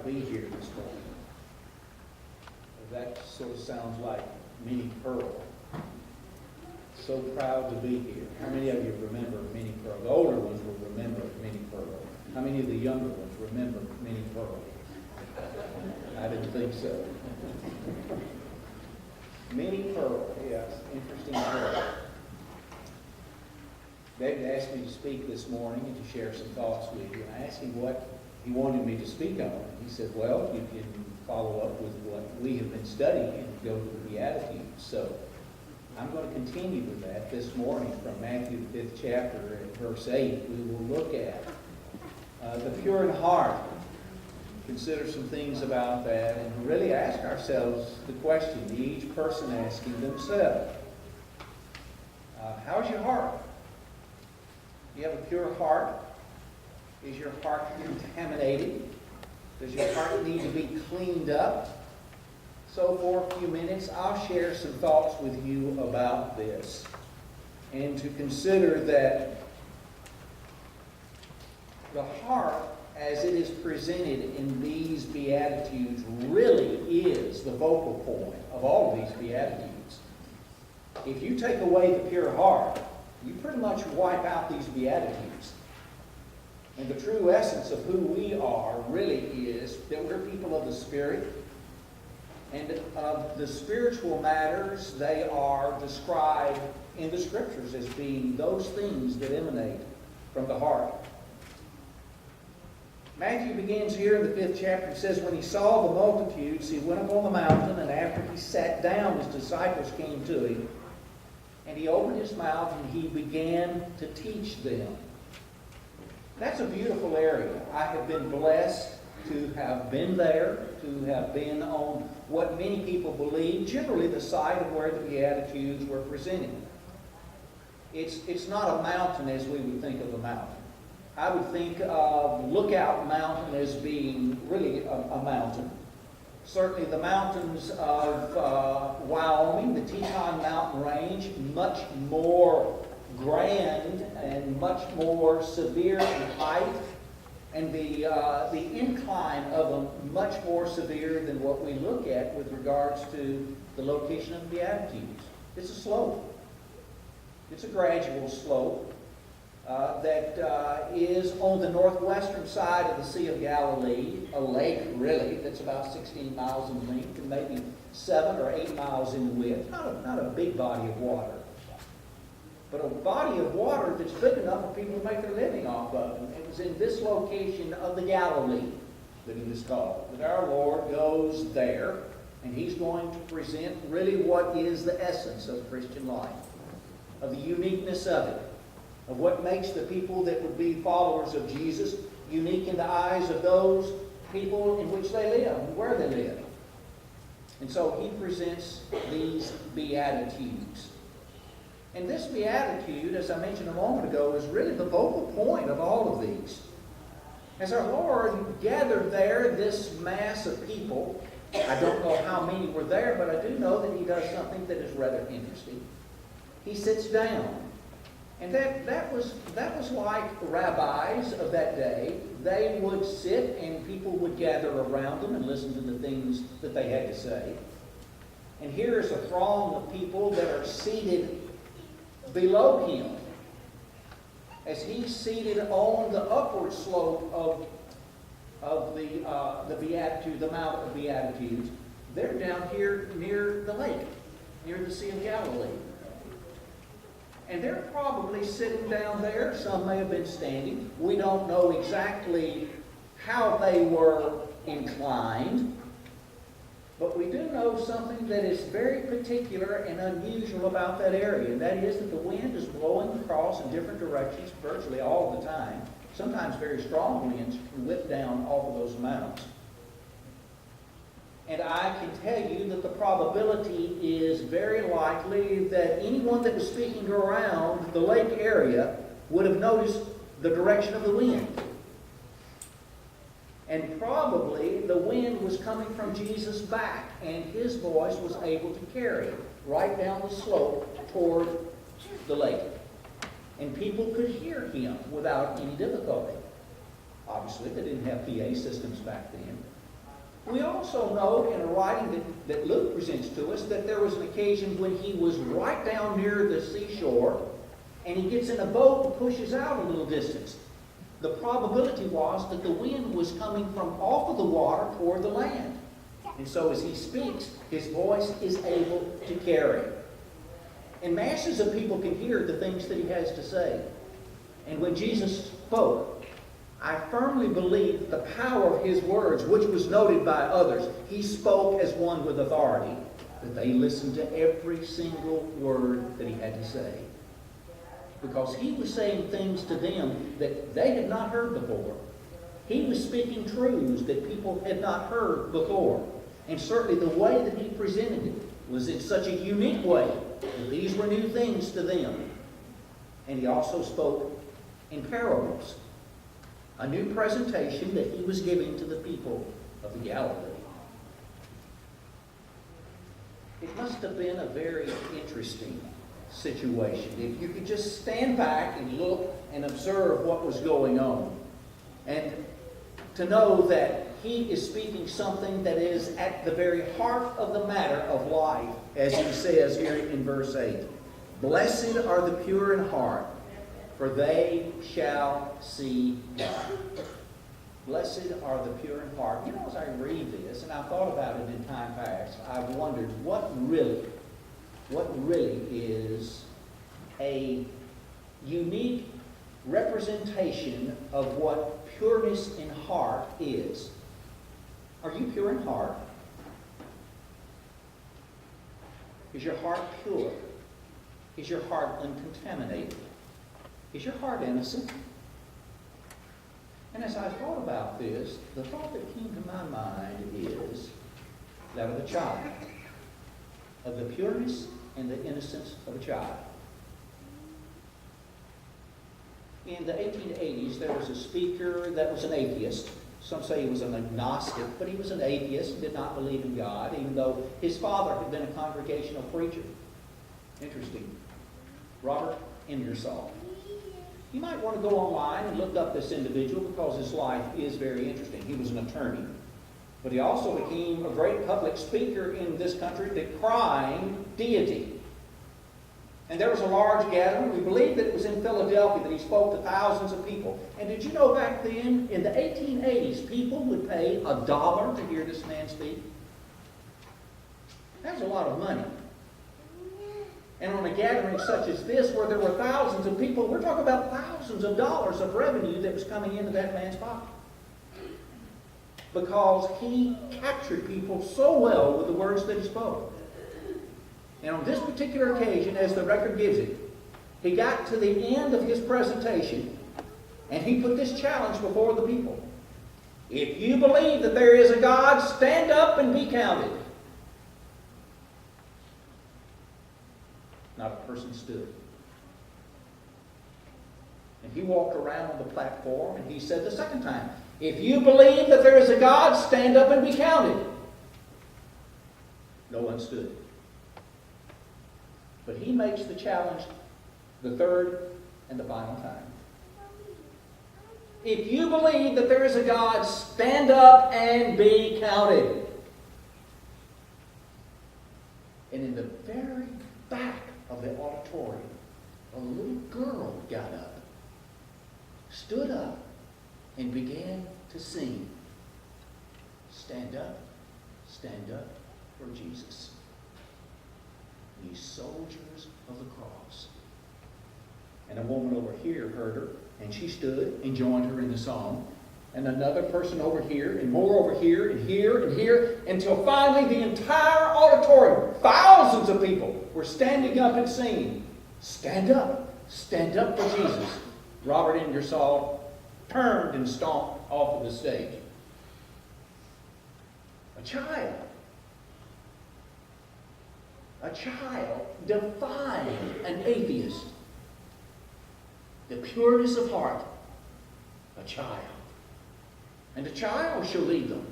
be here this morning. That sort of sounds like Minnie Pearl. So proud to be here. How many of you remember Minnie Pearl? The older ones will remember Minnie Pearl. How many of the younger ones remember Minnie Pearl? I didn't think so. Minnie Pearl, yes, interesting girl. David asked me to speak this morning and to share some thoughts with you. I asked him what he wanted me to speak on. He said, well, you can follow up with what we have been studying and go to the Beatitudes. So I'm going to continue with that this morning from Matthew, the 5th chapter, at verse 8. We will look at the pure in heart. Consider some things about that and really ask ourselves the question, each person asking themselves, how's your heart? Do you have a pure heart? Is your heart contaminated? Does your heart need to be cleaned up? So for a few minutes, I'll share some thoughts with you about this. And to consider that the heart, as it is presented in these Beatitudes, really is the focal point of all of these Beatitudes. If you take away the pure heart, you pretty much wipe out these Beatitudes. And the true essence of who we are really is that we're people of the Spirit. And of the spiritual matters, they are described in the Scriptures as being those things that emanate from the heart. Matthew begins here in the 5th chapter and says, when he saw the multitudes, he went up on the mountain, and after he sat down, his disciples came to him. And he opened his mouth and he began to teach them. That's a beautiful area. I have been blessed to have been there, to have been on what many people believe, generally the site of where the Beatitudes were presented. It's not a mountain as we would think of a mountain. I would think of Lookout Mountain as being really a mountain. Certainly the mountains of Wyoming, the Teton Mountain Range, much more grand and much more severe in height, and the incline of them much more severe than what we look at with regards to the location of the Beatitudes. It's a slope. It's a gradual slope that is on the northwestern side of the Sea of Galilee, a lake really that's about 16 miles in length and maybe 7 or 8 miles in width. Not a big body of water, but a body of water that's big enough for people to make their living off of. And it was in this location of the Galilee that it is called, that our Lord goes there, and he's going to present really what is the essence of Christian life, of the uniqueness of it, of what makes the people that would be followers of Jesus unique in the eyes of those people in which they live and where they live. And so he presents these Beatitudes. And this Beatitude, as I mentioned a moment ago, is really the focal point of all of these. As our Lord gathered there this mass of people, I don't know how many were there, but I do know that he does something that is rather interesting. He sits down. And that was like the rabbis of that day. They would sit and people would gather around them and listen to the things that they had to say. And here is a throng of people that are seated below him. As he's seated on the upward slope of the Beatitude, the Mount of Beatitudes, they're down here near the lake, near the Sea of Galilee. And they're probably sitting down there. Some may have been standing. We don't know exactly how they were inclined. But we do know something that is very particular and unusual about that area. And that is that the wind is blowing across in different directions virtually all the time. Sometimes very strong winds can whip down off of those mountains. And I can tell you that the probability is very likely that anyone that was speaking around the lake area would have noticed the direction of the wind. And probably the wind was coming from Jesus' back, and his voice was able to carry right down the slope toward the lake. And people could hear him without any difficulty. Obviously, they didn't have PA systems back then. We also know in a writing that Luke presents to us that there was an occasion when he was right down near the seashore and he gets in a boat and pushes out a little distance. The probability was that the wind was coming from off of the water toward the land. And so as he speaks, his voice is able to carry. And masses of people can hear the things that he has to say. And when Jesus spoke, I firmly believe the power of his words, which was noted by others, he spoke as one with authority, that they listened to every single word that he had to say. Because he was saying things to them that they had not heard before. He was speaking truths that people had not heard before. And certainly the way that he presented it was in such a unique way that these were new things to them. And he also spoke in parables. A new presentation that he was giving to the people of the Galilee. It must have been a very interesting situation. If you could just stand back and look and observe what was going on. And to know that he is speaking something that is at the very heart of the matter of life, as he says here in verse 8. Blessed are the pure in heart, for they shall see God. Blessed are the pure in heart. You know, as I read this, and I thought about it in time past, I've wondered what really is a unique representation of what pureness in heart is. Are you pure in heart? Is your heart pure? Is your heart uncontaminated? Is your heart innocent? And as I thought about this, the thought that came to my mind is that of a child, of the pureness and the innocence of a child. In the 1880s, there was a speaker that was an atheist. Some say he was an agnostic, but he was an atheist and did not believe in God, even though his father had been a congregational preacher. Interesting. Robert Ingersoll. You might want to go online and look up this individual because his life is very interesting. He was an attorney. But he also became a great public speaker in this country decrying deity. And there was a large gathering. We believe that it was in Philadelphia that he spoke to thousands of people. And did you know back then, in the 1880s, people would pay $1 to hear this man speak? That was a lot of money. And on a gathering such as this, where there were thousands of people, we're talking about thousands of dollars of revenue that was coming into that man's pocket. Because he captured people so well with the words that he spoke. And on this particular occasion, as the record gives it, he got to the end of his presentation, and he put this challenge before the people. If you believe that there is a God, stand up and be counted. Not a person stood. And he walked around on the platform and he said the second time, if you believe that there is a God, stand up and be counted. No one stood. But he makes the challenge the third and the final time. If you believe that there is a God, stand up and be counted. And in the very back of the auditorium, a little girl got up, stood up, and began to sing. Stand up for Jesus. Ye soldiers of the cross. And a woman over here heard her, and she stood and joined her in the song. And another person over here, and more over here, and here, and here, until finally the entire auditorium, thousands of people, were standing up and singing, stand up for Jesus. Robert Ingersoll turned and stomped off of the stage. A child defying an atheist. The pureness of heart, a child. And a child shall lead them,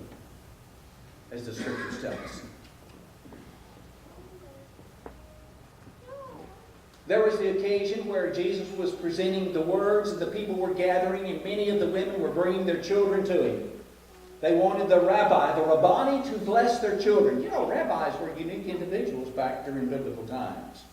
as the scriptures tell us. There was the occasion where Jesus was presenting the words, and the people were gathering, and many of the women were bringing their children to him. They wanted the rabbi, the rabbani, to bless their children. You know, rabbis were unique individuals back during biblical times.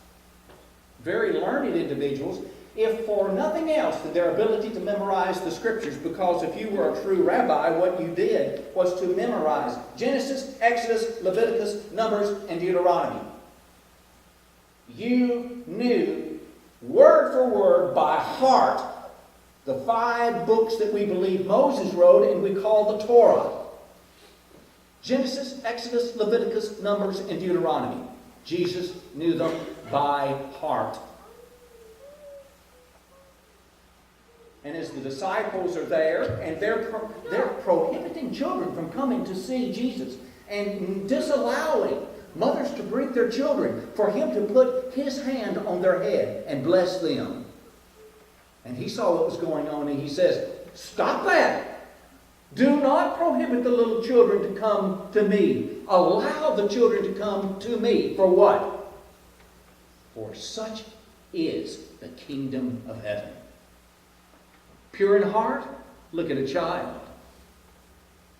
Very learned individuals, if for nothing else than their ability to memorize the scriptures, because if you were a true rabbi, what you did was to memorize Genesis, Exodus, Leviticus, Numbers, and Deuteronomy. You knew word for word by heart the 5 books that we believe Moses wrote and we call the Torah. Genesis, Exodus, Leviticus, Numbers, and Deuteronomy. Jesus knew them by heart. And as the disciples are there, and they're prohibiting children from coming to see Jesus, and disallowing mothers to bring their children for him to put his hand on their head and bless them. And he saw what was going on, and he says, "Stop that! Do not prohibit the little children to come to me. Allow the children to come to me." For what? For such is the kingdom of heaven. Pure in heart? Look at a child.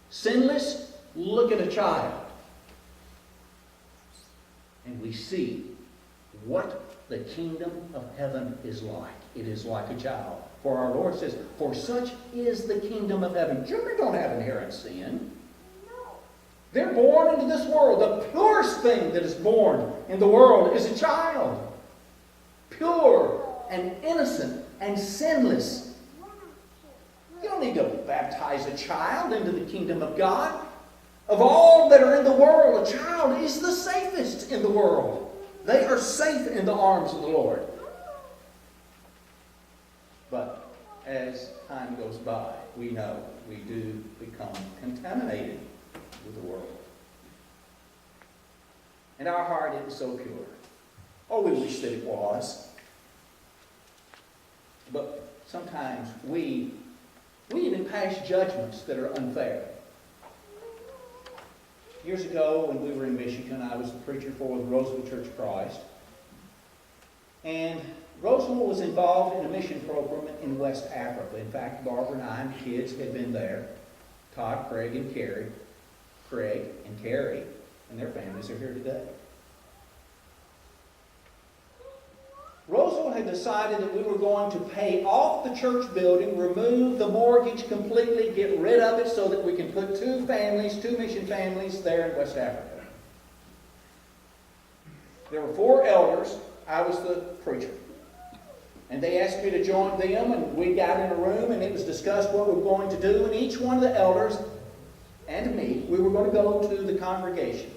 Sinless? Look at a child. And we see what the kingdom of heaven is like. It is like a child. For our Lord says, "For such is the kingdom of heaven." Children don't have inherent sin. They're born into this world. The purest thing that is born in the world is a child. Pure and innocent and sinless. You don't need to baptize a child into the kingdom of God. Of all that are in the world, a child is the safest in the world. They are safe in the arms of the Lord. But as time goes by, we know we do become contaminated with the world. And our heart isn't so pure. Oh, we wish that it was. But sometimes we even pass judgments that are unfair. Years ago, when we were in Michigan, I was the preacher for the Roseville Church of Christ. And Roseville was involved in a mission program in West Africa. In fact, Barbara and I and the kids had been there. Todd, Craig, and Carrie. Craig and Carrie and their families are here today. Roseville had decided that we were going to pay off the church building, remove the mortgage completely, get rid of it so that we can put 2 mission families there in West Africa. There were 4 elders. I was the preacher. And they asked me to join them, and we got in a room, and it was discussed what we were going to do. And each one of the elders and me, we were going to go to the congregation.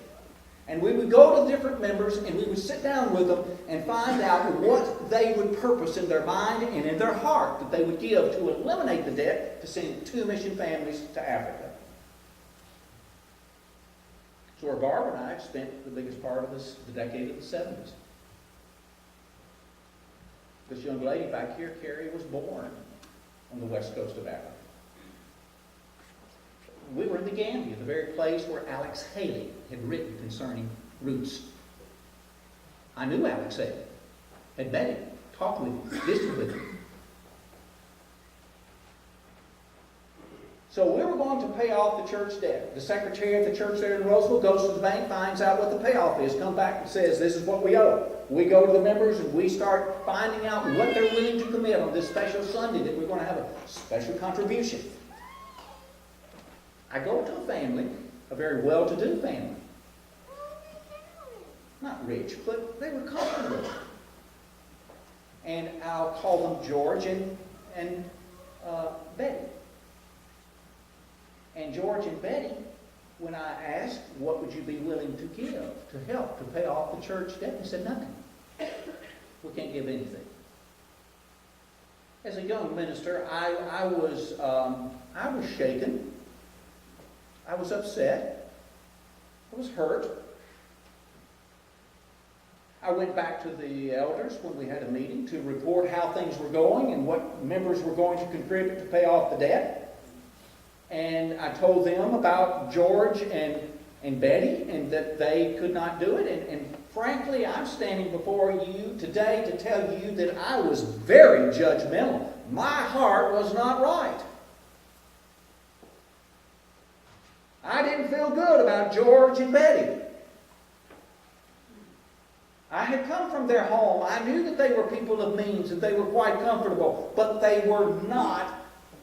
And we would go to different members, and we would sit down with them and find out what they would purpose in their mind and in their heart that they would give to eliminate the debt to send 2 mission families to Africa. So where Barbara and I spent the biggest part of the decade of the 70s. This young lady back here, Carrie, was born on the west coast of Africa. We were in the Gambia, the very place where Alex Haley had written concerning roots. I knew Alex Haley, had met him, talked with him, visited with him. So we were going to pay off the church debt. The secretary of the church there in Roseville goes to the bank, finds out what the payoff is, comes back and says, "This is what we owe." We go to the members and we start finding out what they're willing to commit on this special Sunday that we're going to have a special contribution. I go to a family, a very well-to-do family. Not rich, but they were comfortable. And I'll call them George and Betty. And George and Betty, when I asked, "What would you be willing to give to help to pay off the church debt?" they said, "Nothing. We can't give anything." As a young minister, I was shaken. I was upset. I was hurt. I went back to the elders when we had a meeting to report how things were going and what members were going to contribute to pay off the debt. And I told them about George and Betty and that they could not do it. And frankly, I'm standing before you today to tell you that I was very judgmental. My heart was not right. I didn't feel good about George and Betty. I had come from their home. I knew that they were people of means, that they were quite comfortable, but they were not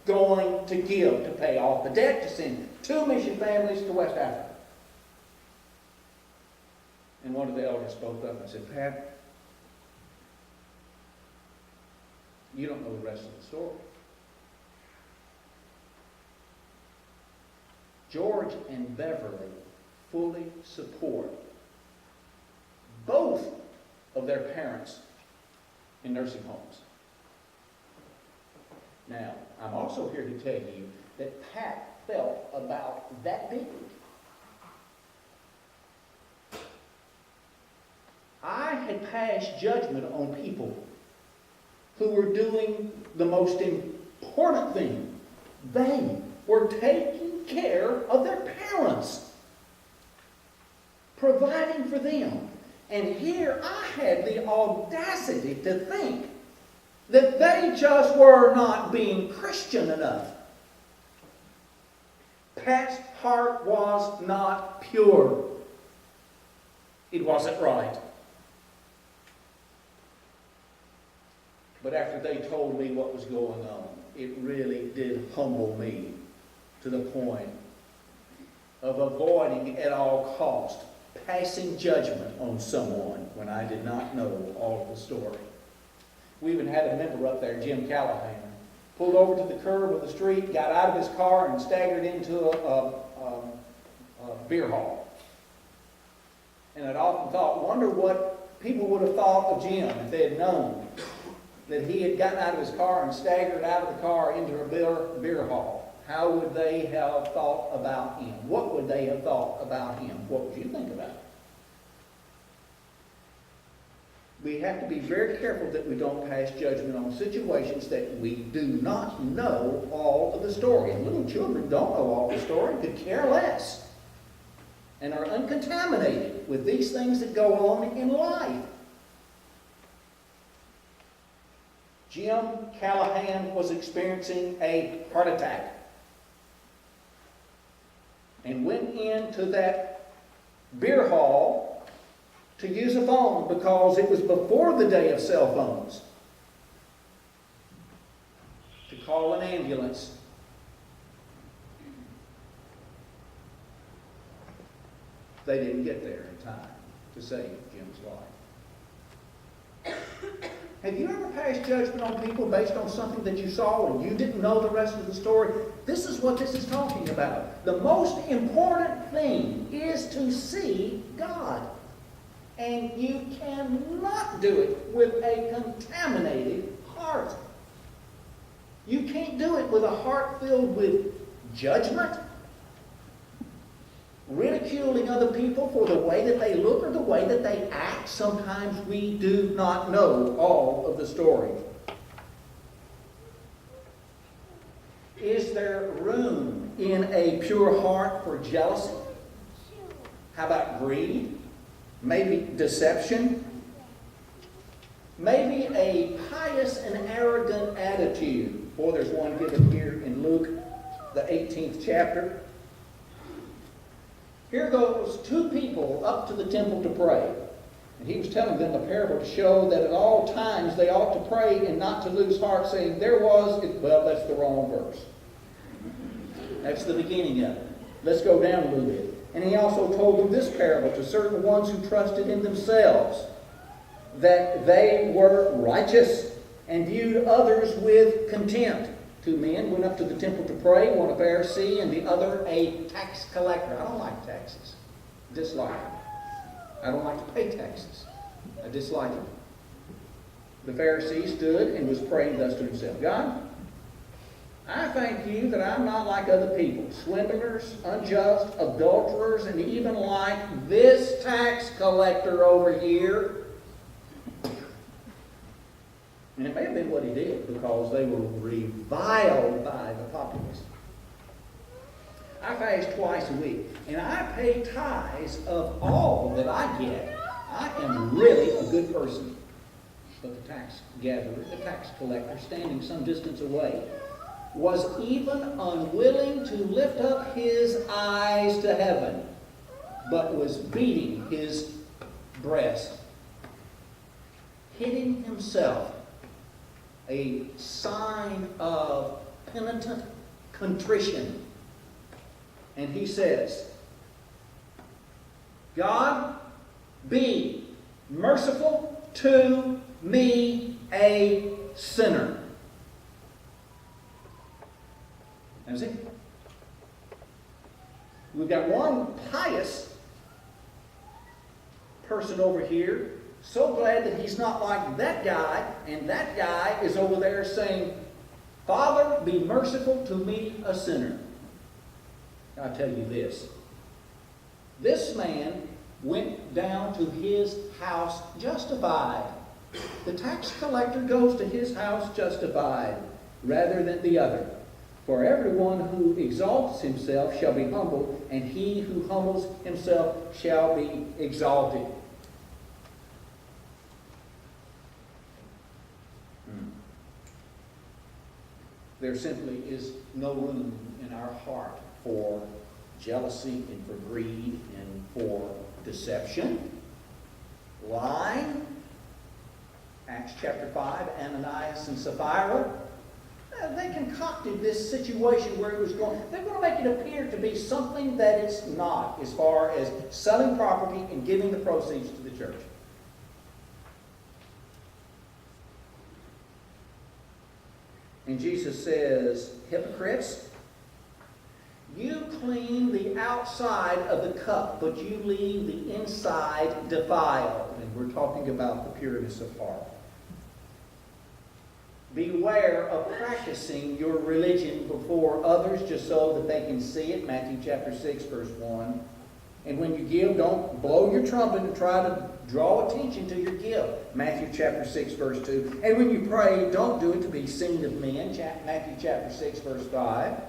going to give to pay off the debt to send 2 mission families to West Africa. And one of the elders spoke up and said, Pat, you don't know the rest of the story. George and Beverly fully support both of their parents in nursing homes. Now, I'm also here to tell you that Pat felt about that big. I had passed judgment on people who were doing the most important thing. They were taking care of their parents, providing for them. And here I had the audacity to think that they just were not being Christian enough. Pat's heart was not pure. It wasn't right. But after they told me what was going on, it really did humble me to the point of avoiding at all cost passing judgment on someone when I did not know all of the story. We even had a member up there, Jim Callahan, pulled over to the curb of the street, got out of his car, and staggered into a beer hall. And I'd often thought, wonder what people would have thought of Jim if they had known that he had gotten out of his car and staggered out of the car into a beer hall. How would they have thought about him? What would they have thought about him? What would you think about it? We have to be very careful that we don't pass judgment on situations that we do not know all of the story. And little children don't know all the story, could care less, and are uncontaminated with these things that go on in life. Jim Callahan was experiencing a heart attack and went into that beer hall to use a phone because it was before the day of cell phones, to call an ambulance. They didn't get there in time to save Jim's life. Have you ever passed judgment on people based on something that you saw and you didn't know the rest of the story? This is what this is talking about. The most important thing is to see God. And you cannot do it with a contaminated heart. You can't do it with a heart filled with judgment, ridiculing other people for the way that they look or the way that they act. Sometimes we do not know all of the story. Is there room in a pure heart for jealousy? How about greed? Maybe deception? Maybe a pious and arrogant attitude. Boy, there's one given here in Luke, the 18th chapter. Here goes 2 people up to the temple to pray. And he was telling them a parable to show that at all times they ought to pray and not to lose heart, saying, well, that's the wrong verse. That's the beginning of it. Let's go down a little bit. And he also told them this parable to certain ones who trusted in themselves, that they were righteous and viewed others with contempt. 2 men went up to the temple to pray, one a Pharisee and the other a tax collector. I don't like taxes. Dislike them. I don't like to pay taxes. I dislike them. The Pharisee stood and was praying thus to himself, God, I thank you that I'm not like other people, swindlers, unjust, adulterers, and even like this tax collector over here. And it may have been what he did because they were reviled by the populace. I fast twice a week, and I pay tithes of all that I get. I am really a good person. But the tax gatherer, the tax collector, standing some distance away, was even unwilling to lift up his eyes to heaven, but was beating his breast, hitting himself, a sign of penitent contrition. And he says, God, be merciful to me, a sinner. Now see, we've got one pious person over here, so glad that he's not like that guy, and that guy is over there saying, Father, be merciful to me, a sinner. I tell you this. This man went down to his house justified. The tax collector goes to his house justified rather than the other. For everyone who exalts himself shall be humbled, and he who humbles himself shall be exalted. There simply is no room in our heart for jealousy and for greed and for deception, lying. Acts chapter 5, Ananias and Sapphira, they concocted this situation where it was going. They're going to make it appear to be something that it's not, as far as selling property and giving the proceeds to the church. And Jesus says, hypocrites, you clean the outside of the cup, but you leave the inside defiled. And we're talking about the pureness of heart. Beware of practicing your religion before others just so that they can see it. Matthew chapter 6, verse 1. And when you give, don't blow your trumpet and try to draw attention to your gift. Matthew chapter 6, verse 2. And when you pray, don't do it to be seen of men. Matthew chapter 6, verse 5.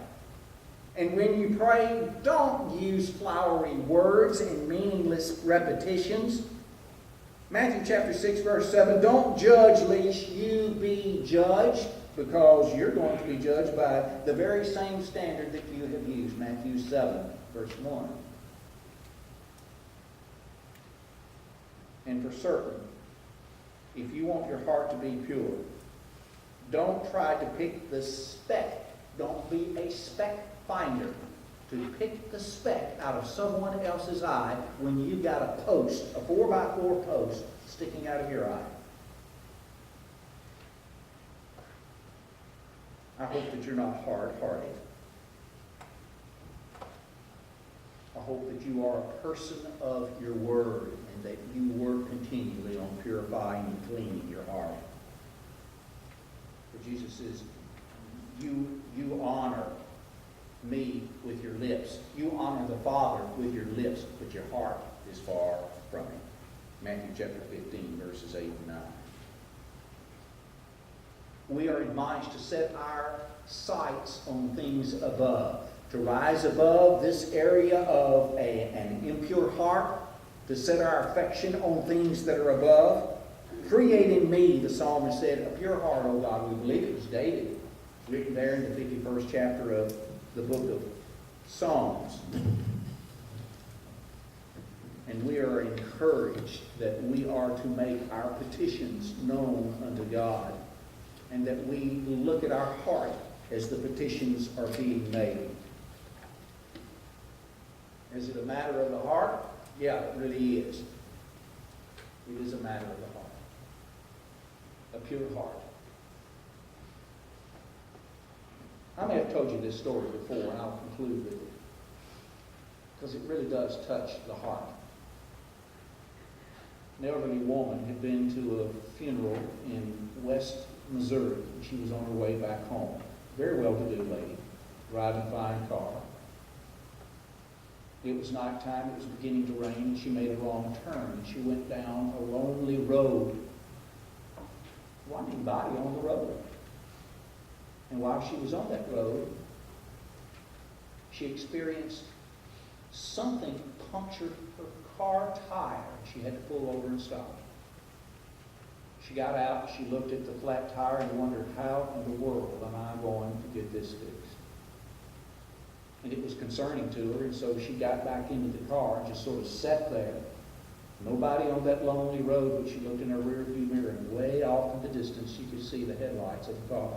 And when you pray, don't use flowery words and meaningless repetitions. Matthew chapter 6, verse 7. Don't judge lest you be judged, because you're going to be judged by the very same standard that you have used. Matthew 7, verse 1. And for certain, if you want your heart to be pure, don't try to pick the speck. Don't be a speck finder to pick the speck out of someone else's eye when you've got a post, a 4x4 post, sticking out of your eye. I hope that you're not hard-hearted. I hope that you are a person of your word, and that you work continually on purifying and cleaning your heart. For Jesus says, you honor me with your lips. You honor the Father with your lips, but your heart is far from him. Matthew chapter 15, verses 8 and 9. We are admonished to set our sights on things above, to rise above this area of an impure heart, to set our affection on things that are above. Create in me, the psalmist said, a pure heart, O God. We believe it was David. It's written there in the 51st chapter of the book of Psalms. And we are encouraged that we are to make our petitions known unto God, and that we look at our heart as the petitions are being made. Is it a matter of the heart? Yeah, it really is. It is a matter of the heart. A pure heart. I may have told you this story before, and I'll conclude with it, because it really does touch the heart. An elderly woman had been to a funeral in West Missouri. She was on her way back home. Very well-to-do lady, driving a fine car. It was nighttime, it was beginning to rain, and she made a wrong turn, and she went down a lonely road. There wasn't anybody on the road. And while she was on that road, she experienced something punctured her car tire. She had to pull over and stop. She got out, she looked at the flat tire and wondered, how in the world am I going to get this this fixed. And it was concerning to her, and so she got back into the car and just sort of sat there. Nobody on that lonely road, but she looked in her rearview mirror, and way off in the distance she could see the headlights of the car.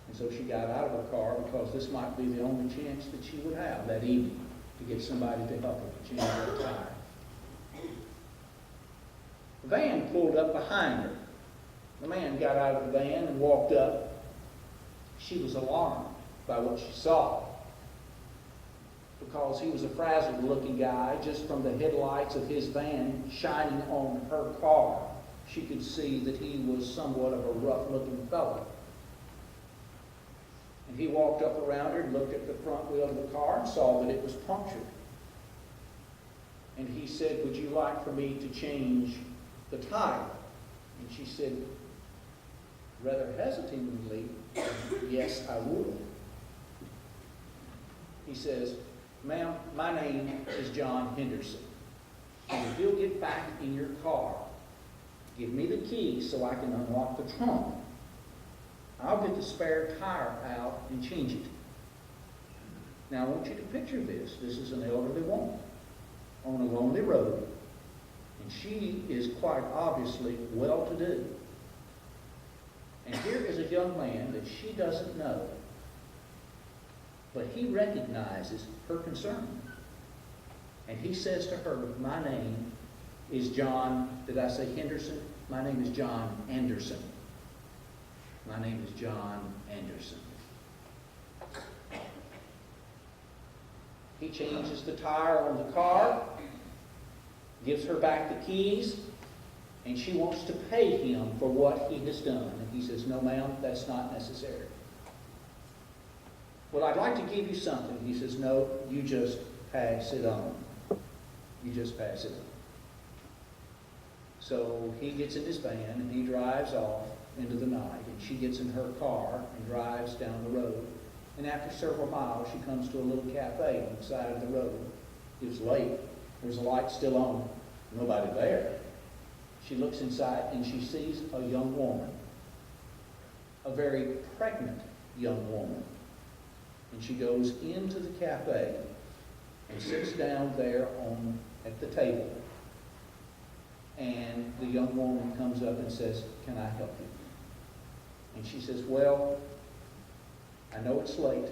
And so she got out of her car because this might be the only chance that she would have that evening to get somebody to help her to change her tire. The van pulled up behind her. The man got out of the van and walked up. She was alarmed by what she saw, because he was a frazzled-looking guy. Just from the headlights of his van shining on her car, she could see that he was somewhat of a rough-looking fellow. And he walked up around her and looked at the front wheel of the car and saw that it was punctured. And he said, "Would you like for me to change the tire?" And she said, rather hesitatingly, "Yes, I would." He says, "Ma'am, my name is John Henderson. And if you'll get back in your car, give me the key so I can unlock the trunk. I'll get the spare tire out and change it." Now, I want you to picture this. This is an elderly woman on a lonely road, and she is quite obviously well-to-do. And here is a young man that she doesn't know, but he recognizes her concern. And he says to her, "My name is John," did I say Henderson? "My name is John Anderson. My name is John Anderson." He changes the tire on the car, gives her back the keys, and she wants to pay him for what he has done. And he says, "No, ma'am, that's not necessary." "Well, I'd like to give you something." He says, "No, you just pass it on. You just pass it on." So he gets in his van and he drives off into the night, and she gets in her car and drives down the road. And after several miles, she comes to a little cafe on the side of the road. It was late. There's a light still on. Nobody there. She looks inside and she sees a young woman, a very pregnant young woman. And she goes into the cafe and sits down there at the table. And the young woman comes up and says, "Can I help you?" And she says, "Well, I know it's late,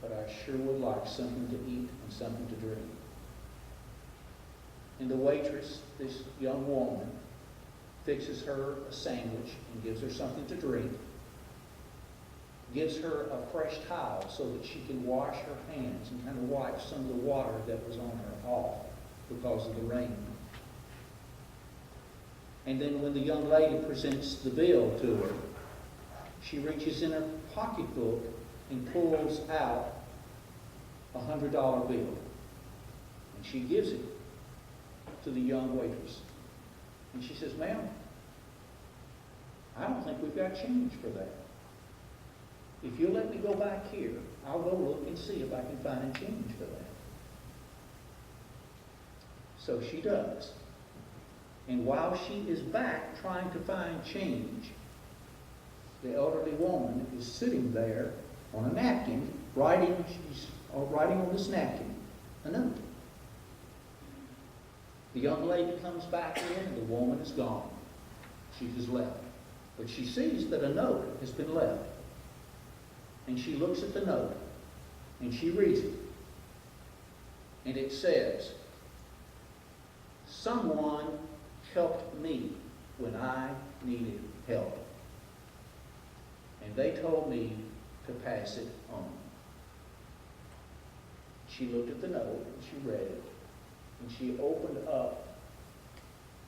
but I sure would like something to eat and something to drink." And the waitress, this young woman, fixes her a sandwich and gives her something to drink, gives her a fresh towel so that she can wash her hands and kind of wipe some of the water that was on her off because of the rain. And then when the young lady presents the bill to her, she reaches in her pocketbook and pulls out a $100 bill. And she gives it to the young waitress. And she says, "Ma'am, I don't think we've got change for that. If you'll let me go back here, I'll go look and see if I can find a change for that." So she does. And while she is back trying to find change, the elderly woman is sitting there on a napkin, she's writing on this napkin a note. The young lady comes back in, and the woman is gone. She has left. But she sees that a note has been left. And she looks at the note, and she reads it. And it says, "Someone helped me when I needed help. And they told me to pass it on." She looked at the note, and she read it, and she opened up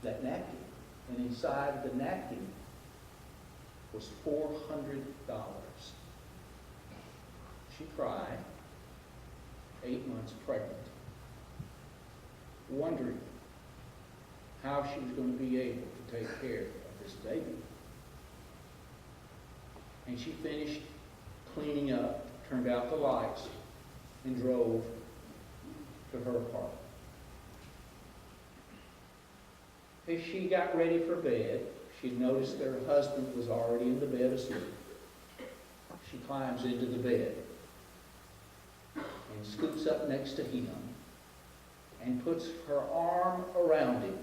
that napkin. And inside the napkin was $400. She cried, 8 months pregnant, wondering how she was going to be able to take care of this baby. And she finished cleaning up, turned out the lights, and drove to her apartment. As she got ready for bed, she noticed that her husband was already in the bed asleep. She climbs into the bed and scoops up next to him and puts her arm around him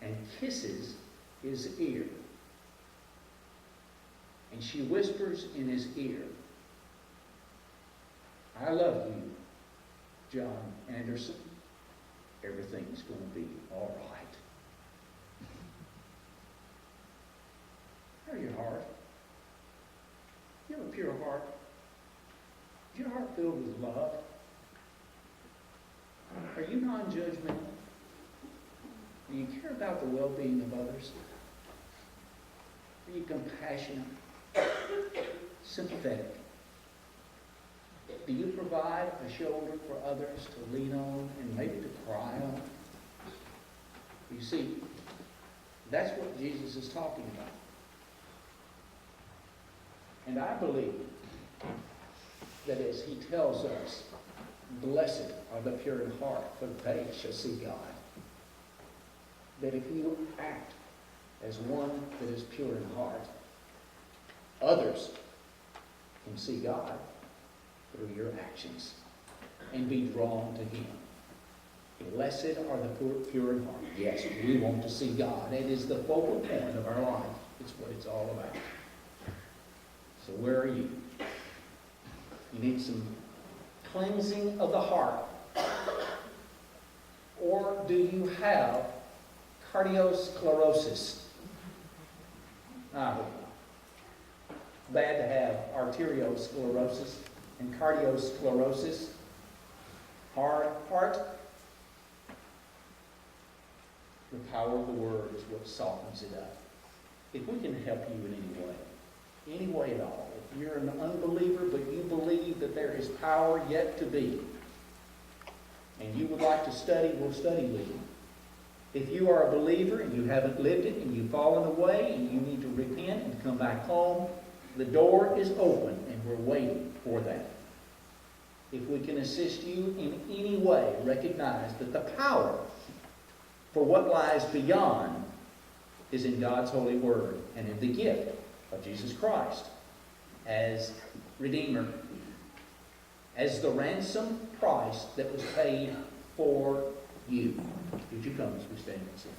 and kisses his ear. And she whispers in his ear, "I love you, John Anderson. Everything's going to be all right." How's your heart? You have a pure heart? Is your heart filled with love? Are you non-judgmental? Do you care about the well-being of others? Are you compassionate? Sympathetic? Do you provide a shoulder for others to lean on and maybe to cry on? You see, that's what Jesus is talking about. And I believe that as he tells us, "Blessed are the pure in heart, for they shall see God," that if you act as one that is pure in heart, others can see God through your actions and be drawn to him. Blessed are the pure in heart. Yes, we want to see God. It is the focal point of our life. It's what it's all about. So where are you? You need some cleansing of the heart. Or do you have cardiosclerosis? I hope not. Bad to have arteriosclerosis and cardiosclerosis. Heart. The power of the Word is what softens it up. If we can help you in any way at all, if you're an unbeliever but you believe that there is power yet to be, and you would like to study, we'll study with you. If you are a believer and you haven't lived it and you've fallen away and you need to repent and come back home, the door is open and we're waiting for that. If we can assist you in any way, recognize that the power for what lies beyond is in God's holy word and in the gift of Jesus Christ as Redeemer, as the ransom price that was paid for you. Would you come as we stand and sing?